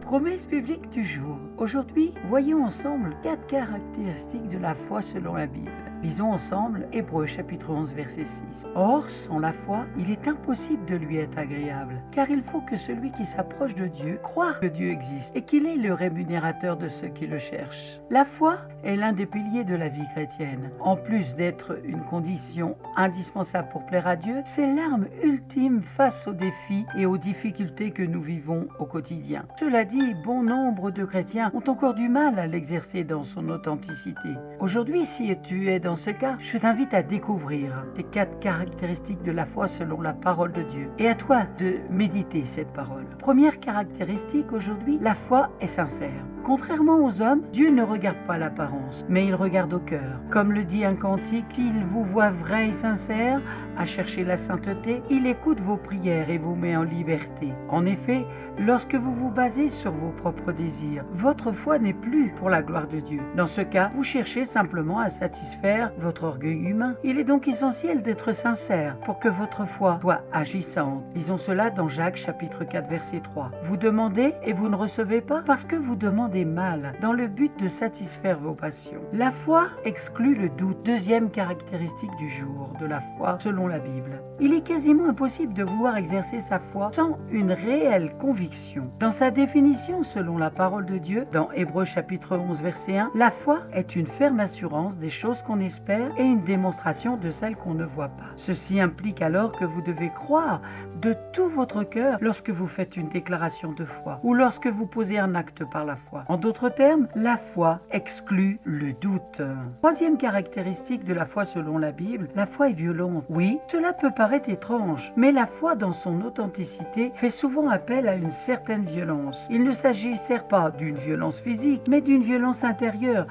Promesse biblique du jour. Aujourd'hui, voyons ensemble 4 caractéristiques de la foi selon la Bible. Lisons ensemble Hébreux chapitre 11 verset 6. Or, sans la foi, il est impossible de lui être agréable, car il faut que celui qui s'approche de Dieu croie que Dieu existe et qu'il est le rémunérateur de ceux qui le cherchent. La foi est l'un des piliers de la vie chrétienne. En plus d'être une condition indispensable pour plaire à Dieu, c'est l'arme ultime face aux défis et aux difficultés que nous vivons au quotidien. Cela dit, bon nombre de chrétiens ont encore du mal à l'exercer dans son authenticité. Aujourd'hui, si tu es dans ce cas, je t'invite à découvrir ces 4 caractéristiques de la foi selon la parole de Dieu. Et à toi de méditer cette parole. Première caractéristique aujourd'hui, la foi est sincère. Contrairement aux hommes, Dieu ne regarde pas l'apparence, mais il regarde au cœur. Comme le dit un cantique, s'il vous voit vrai et sincère, à chercher la sainteté, il écoute vos prières et vous met en liberté. En effet, lorsque vous vous basez sur vos propres désirs, votre foi n'est plus pour la gloire de Dieu. Dans ce cas, vous cherchez simplement à satisfaire votre orgueil humain. Il est donc essentiel d'être sincère pour que votre foi soit agissante. Lisons cela dans Jacques chapitre 4 verset 3. Vous demandez et vous ne recevez pas parce que vous demandez mal, dans le but de satisfaire vos passions. La foi exclut le doute. Deuxième caractéristique du jour de la foi selon la Bible. Il est quasiment impossible de vouloir exercer sa foi sans une réelle conviction. Dans sa définition selon la parole de Dieu, dans Hébreux chapitre 11 verset 1, la foi est une ferme assurance des choses qu'on espère et une démonstration de celles qu'on ne voit pas. Ceci implique alors que vous devez croire de tout votre cœur lorsque vous faites une déclaration de foi ou lorsque vous posez un acte par la foi. En d'autres termes, la foi exclut le doute. Troisième caractéristique de la foi selon la Bible, la foi est violente. Oui, cela peut paraître étrange, mais la foi dans son authenticité fait souvent appel à une certaine violence. Il ne s'agit certes pas d'une violence physique, mais d'une violence intérieure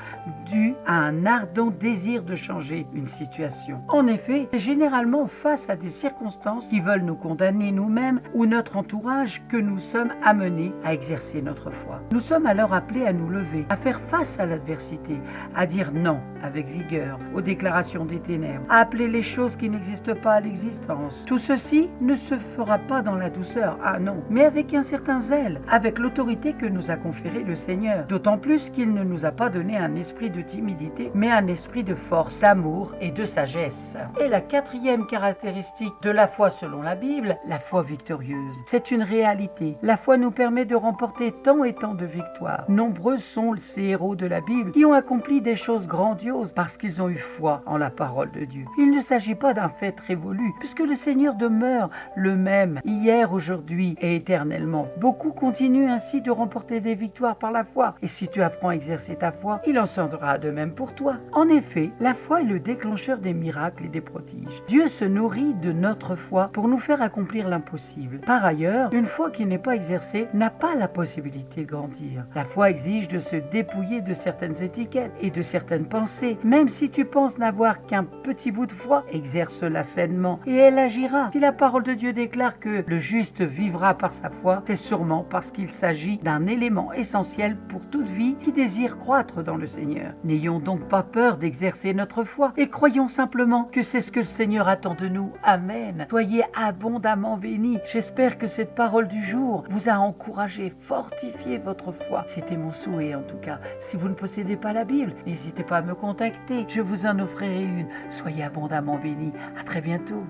due à un ardent désir de changer une situation. En effet, c'est généralement face à des circonstances qui veulent nous condamner nous-mêmes ou notre entourage que nous sommes amenés à exercer notre foi. Nous sommes alors appelés à nous lever, à faire face à l'adversité, à dire non avec vigueur aux déclarations des ténèbres, à appeler les choses qui n'existent pas à l'existence. Tout ceci ne se fera pas dans la douceur, ah non, mais avec un certain zèle, avec l'autorité que nous a conférée le Seigneur. D'autant plus qu'il ne nous a pas donné un esprit de timidité, mais un esprit de force, d'amour et de sagesse. Et la quatrième caractéristique de la foi selon la Bible, la foi victorieuse. C'est une réalité. La foi nous permet de remporter tant et tant de victoires. Nombreux sont ces héros de la Bible qui ont accompli des choses grandioses parce qu'ils ont eu foi en la parole de Dieu. Il ne s'agit pas d'un fait révolu, puisque le Seigneur demeure le même hier, aujourd'hui et éternellement. Beaucoup continuent ainsi de remporter des victoires par la foi. Et si tu apprends à exercer ta foi, il en sera de même pour toi. En effet, la foi est le déclencheur des miracles et des prodiges. Dieu se nourrit de notre foi pour nous faire accomplir l'impossible. Par ailleurs, une foi qui n'est pas exercée n'a pas la possibilité de grandir. La foi exige de se dépouiller de certaines étiquettes et de certaines pensées. Même si tu penses n'avoir qu'un petit bout de foi, exerce-la sainement et elle agira. Si la parole de Dieu déclare que le juste vivra par sa foi, c'est sûrement parce qu'il s'agit d'un élément essentiel pour toute vie qui désire croître dans le Seigneur. N'ayons donc pas peur d'exercer notre foi et croyons simplement que c'est ce que le Seigneur attend de nous. Amen. Soyez abondamment bénis. J'espère que cette parole du jour vous a encouragé, fortifié votre foi. C'était mon souhait en tout cas. Si vous ne possédez pas la Bible, n'hésitez pas à me contacter. Je vous en offrirai une. Soyez abondamment bénis. À très bientôt.